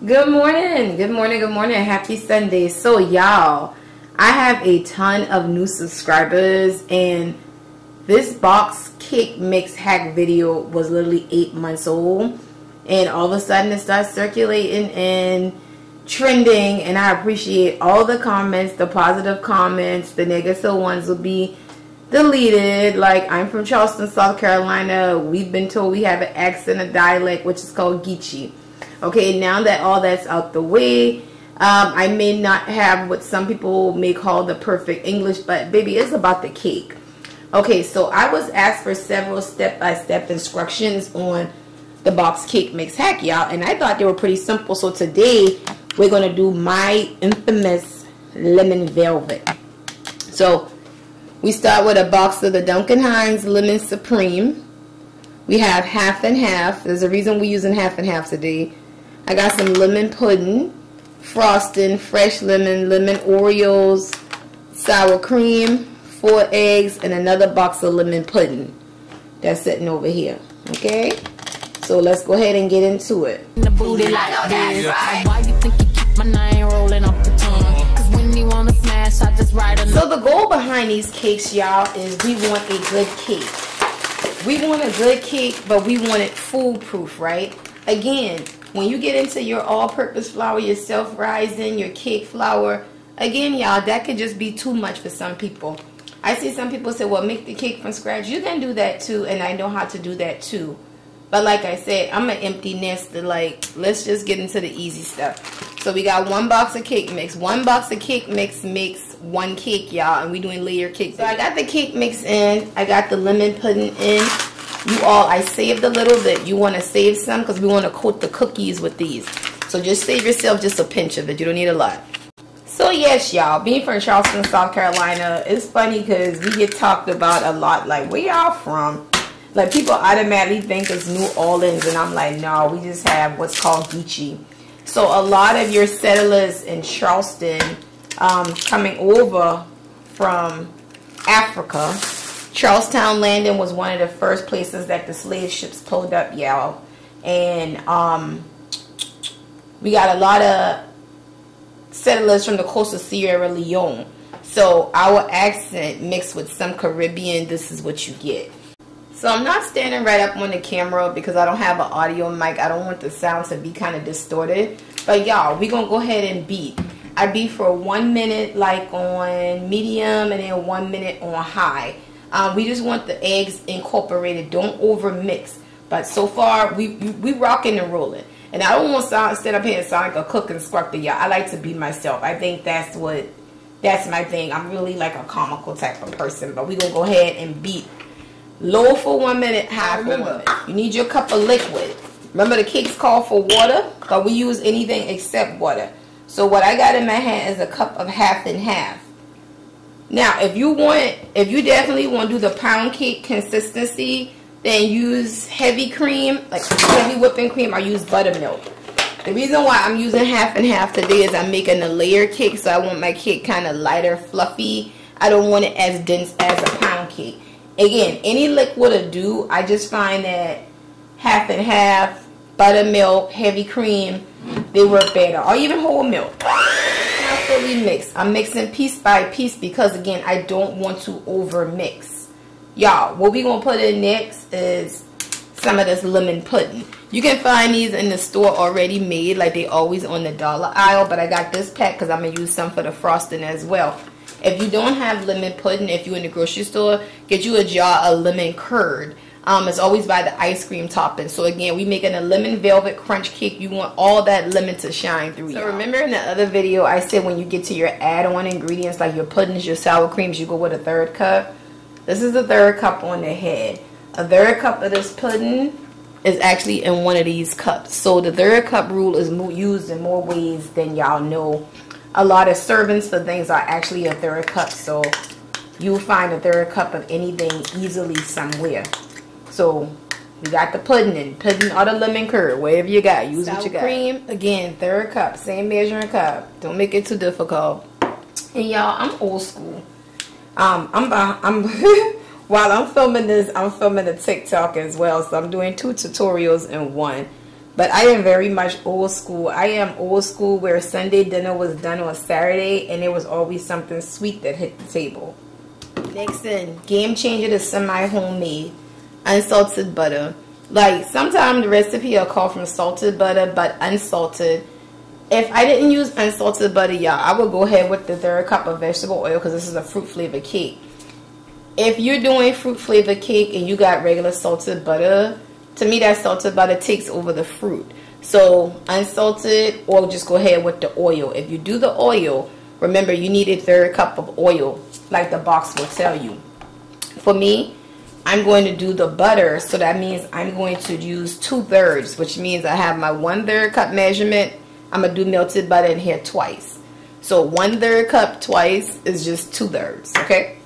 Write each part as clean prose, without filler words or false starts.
Good morning, good morning, good morning. Happy Sunday. So y'all, I have a ton of new subscribers, and this box cake mix hack video was literally 8 months old, and all of a sudden it starts circulating and trending, and I appreciate all the comments, the positive comments. The negative ones will be deleted. Like, I'm from Charleston, South Carolina. We've been told we have an accent, a dialect, which is called Geechee. Okay, now that all that's out the way, I may not have what some people may call the perfect English, but baby, it's about the cake. Okay, so I was asked for several step-by-step instructions on the box cake mix hack, y'all, and I thought they were pretty simple. So today we're gonna do my infamous lemon velvet. So we start with a box of the Duncan HINES Lemon Supreme. We have half and half. There's a reason we're using half and half today. I got some lemon pudding, frosting, fresh lemon, lemon Oreos, sour cream, 4 eggs, and another box of lemon pudding that's sitting over here. Okay, so let's go ahead and get into it. The booty like that, right? Why you think you keep my name rolling up the tongue? Cause when you wanna smash, I just ride on. So the goal behind these cakes, y'all, is we want a good cake. We want a good cake, but we want it foolproof, right? Again, when you get into your all-purpose flour, your self-rising, your cake flour, again, y'all, that could just be too much for some people. I see some people say, well, make the cake from scratch. You can do that too, and I know how to do that too. But like I said, I'm an empty nester. Like, let's just get into the easy stuff. So we got 1 box of cake mix. 1 box of cake mix makes 1 cake, y'all, and we doing layer cake. So I got the cake mix in. I got the lemon pudding in. You all, I saved a little bit. You want to save some because we want to coat the cookies with these. So just save yourself just a pinch of it. You don't need a lot. So yes, y'all, being from Charleston, South Carolina, it's funny because we get talked about a lot. Like, where y'all from? Like, people automatically think it's New Orleans, and I'm like, no, we just have what's called Geechee. So a lot of your settlers in Charleston coming over from Africa, Charlestown Landing was one of the first places that the slave ships pulled up, y'all. And we got a lot of settlers from the coast of Sierra Leone. So our accent mixed with some Caribbean, this is what you get. So I'm not standing right up on the camera because I don't have an audio mic. I don't want the sound to be kind of distorted. But y'all, we're going to go ahead and beat. I beat for 1 minute like on medium and then 1 minute on high. We just want the eggs incorporated. Don't over mix. But so far, we rocking and rolling. And I don't want to stand up here and sound like a cook instructor, y'all. I like to be myself. I think that's my thing. I'm really like a comical type of person. But we're going to go ahead and beat. Low for 1 minute, high for 1 minute. You need your cup of liquid. Remember, the cakes call for water, but we use anything except water. So what I got in my hand is a cup of half and half. Now, if you definitely want to do the pound cake consistency, then use heavy cream, like heavy whipping cream, or use buttermilk. The reason why I'm using half and half today is I'm making a layer cake, so I want my cake kind of lighter, fluffy. I don't want it as dense as a pound cake. Again, any liquid will do. I just find that half and half, buttermilk, heavy cream, they work better. Or even whole milk. Not fully mixed. I'm mixing piece by piece because, again, I don't want to over mix. Y'all, what we're going to put in next is some of this lemon pudding. You can find these in the store already made, like they always on the dollar aisle. But I got this pack because I'm going to use some for the frosting as well. If you don't have lemon pudding, if you're in the grocery store, get you a jar of lemon curd. It's always by the ice cream topping. So again, we making a lemon velvet crunch cake. You want all that lemon to shine through. So remember in the other video, I said when you get to your add-on ingredients like your puddings, your sour creams, you go with a 1/3 cup. This is the 1/3 cup on the head. A 1/3 cup of this pudding is actually in one of these cups. So the 1/3 cup rule is used in more ways than y'all know. A lot of servings for things are actually a 1/3 cup. So you'll find a 1/3 cup of anything easily somewhere. So we got the pudding or the lemon curd, whatever you got. Use what you got. Cream, again, 1/3 cup, same measuring cup. Don't make it too difficult. And y'all, I'm old school. While I'm filming this, I'm filming a TikTok as well. So I'm doing 2 tutorials in one. But I am very much old school. I am old school where Sunday dinner was done on Saturday and there was always something sweet that hit the table. Next in, game changer to semi-homemade. Unsalted butter. Like, sometimes the recipe will call from salted butter, but unsalted. If I didn't use unsalted butter, y'all, I would go ahead with the 1/3 cup of vegetable oil because this is a fruit flavored cake. If you're doing fruit flavored cake and you got regular salted butter, to me that salted butter takes over the fruit. So unsalted, or just go ahead with the oil. If you do the oil, remember you need a 1/3 cup of oil, like the box will tell you. For me, I'm going to do the butter, so that means I'm going to use 2/3, which means I have my 1/3 cup measurement. I'm going to do melted butter in here twice. So 1/3 cup twice is just 2/3, okay?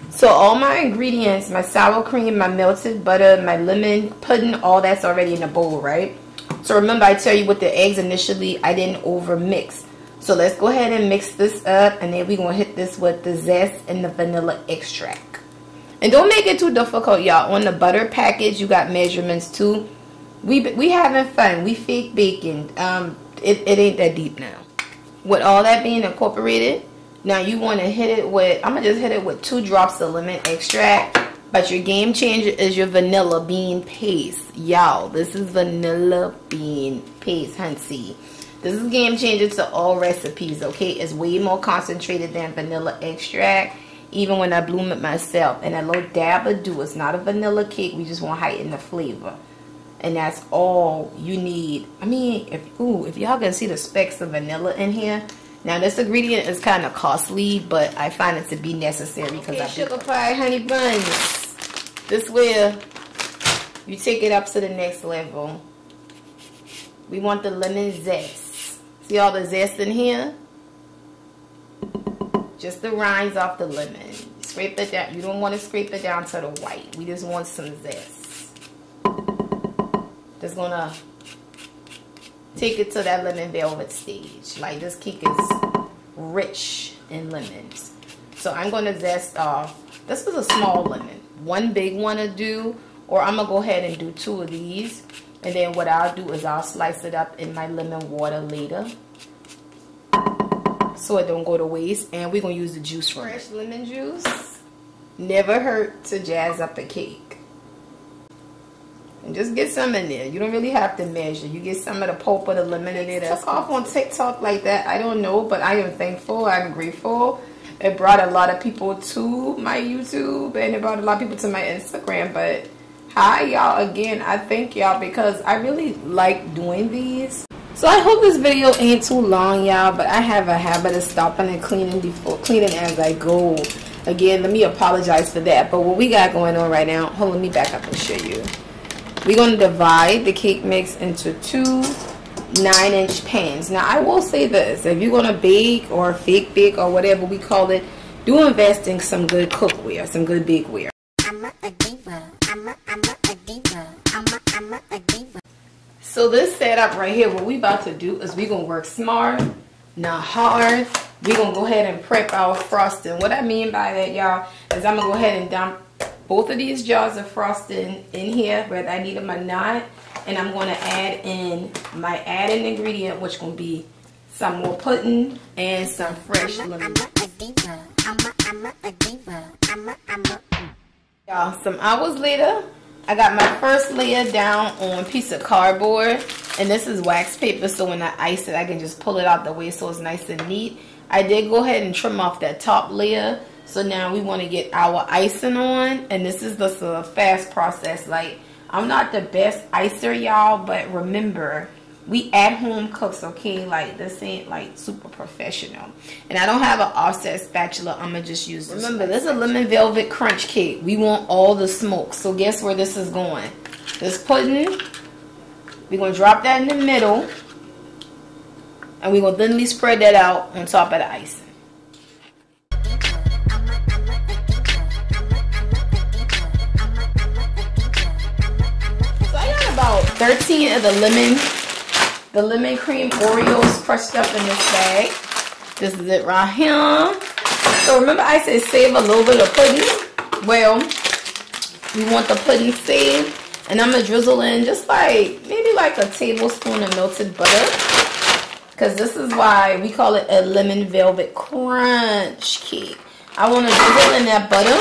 So all my ingredients, my sour cream, my melted butter, my lemon pudding, all that's already in a bowl, right? So remember I tell you with the eggs initially, I didn't over mix. So let's go ahead and mix this up, and then we're going to hit this with the zest and the vanilla extract. And don't make it too difficult, y'all. On the butter package, you got measurements too. We having fun. We fake baking. It ain't that deep now. With all that being incorporated, now you want to hit it with, I'm going to just hit it with 2 drops of lemon extract. But your game changer is your vanilla bean paste. Y'all, this is vanilla bean paste, hunty. This is game changer to all recipes, okay? It's way more concentrated than vanilla extract. Even when I bloom it myself. And a little dab of dew. It's not a vanilla cake. We just want to heighten the flavor. And that's all you need. I mean, if y'all can see the specks of vanilla in here. Now this ingredient is kind of costly, but I find it to be necessary because I sugar pie honey buns. This where you take it up to the next level. We want the lemon zest. See all the zest in here? Just the rinds off the lemon. Scrape it down. You don't want to scrape it down to the white. We just want some zest. Just gonna take it to that lemon velvet stage. Like, this cake is rich in lemons. So I'm gonna zest off. This was a small lemon. One big one to do, or I'm gonna go ahead and do 2 of these. And then what I'll do is I'll slice it up in my lemon water later, so it don't go to waste. And we're gonna use the juice from it. Fresh lemon juice never hurt to jazz up a cake. And just get some in there. You don't really have to measure. You get some of the pulp of the lemon in there. That's off on TikTok like that. I don't know, but I am thankful. I'm grateful. It brought a lot of people to my YouTube, and it brought a lot of people to my Instagram. But hi, y'all. Again, I thank y'all because I really like doing these. So I hope this video ain't too long, y'all. But I have a habit of stopping and cleaning as I go. Again, let me apologize for that. But what we got going on right now, hold on, let me back up and show you. We're going to divide the cake mix into 2 9-inch pans. Now, I will say this. If you're going to bake or fake bake or whatever we call it, do invest in some good cookware, some good bakeware. I'm a diva. I'm a diva. I'm a diva. So this setup right here, what we about to do is we're going to work smart, not hard. We're going to go ahead and prep our frosting. What I mean by that, y'all, is I'm going to go ahead and dump both of these jars of frosting in here, whether I need them or not. And I'm going to add in my added ingredient, which is going to be some more pudding and some fresh lemon. Y'all, some hours later, I got my first layer down on a piece of cardboard. And this is wax paper, so when I ice it, I can just pull it out the way so it's nice and neat. I did go ahead and trim off that top layer. So now we want to get our icing on, and this is just a fast process. Like, I'm not the best icer, y'all, but remember, we at home cooks, okay? Like, this ain't like super professional. And I don't have an offset spatula. I'm gonna just use this. Remember, this is a lemon velvet crunch cake. We want all the smoke. So guess where this is going? This pudding, we're gonna drop that in the middle, and we're gonna thinly spread that out on top of the icing. About 13 of the lemon cream Oreos crushed up in this bag. This is it right here. So remember I said save a little bit of pudding. Well, we want the pudding saved, And I'm going to drizzle in just like, maybe like a tablespoon of melted butter. Because this is why we call it a lemon velvet crunch cake. I want to drizzle in that butter.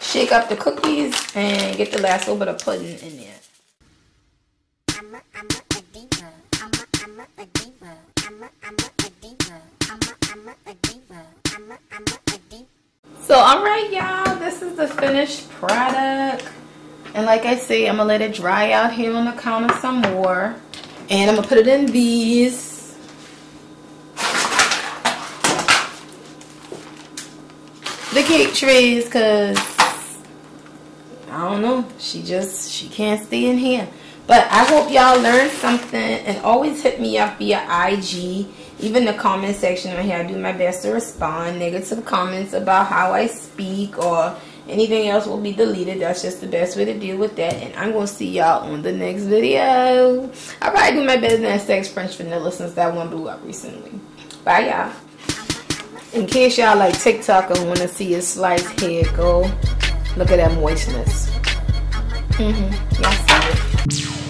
Shake up the cookies and get the last little bit of pudding in there. So alright y'all, this is the finished product. And like I say, I'm going to let it dry out here on the counter some more. And I'm going to put it in these. The cake trays, because I don't know, she can't stay in here. But I hope y'all learned something, and always hit me up via IG, even the comment section right here. I do my best to respond. Negative comments about how I speak or anything else will be deleted. That's just the best way to deal with that. And I'm going to see y'all on the next video. I'll probably do my business sex French vanilla since that one blew up recently. Bye y'all. In case y'all like TikTok and want to see a sliced hair go, look at that moistness. Y'all see it.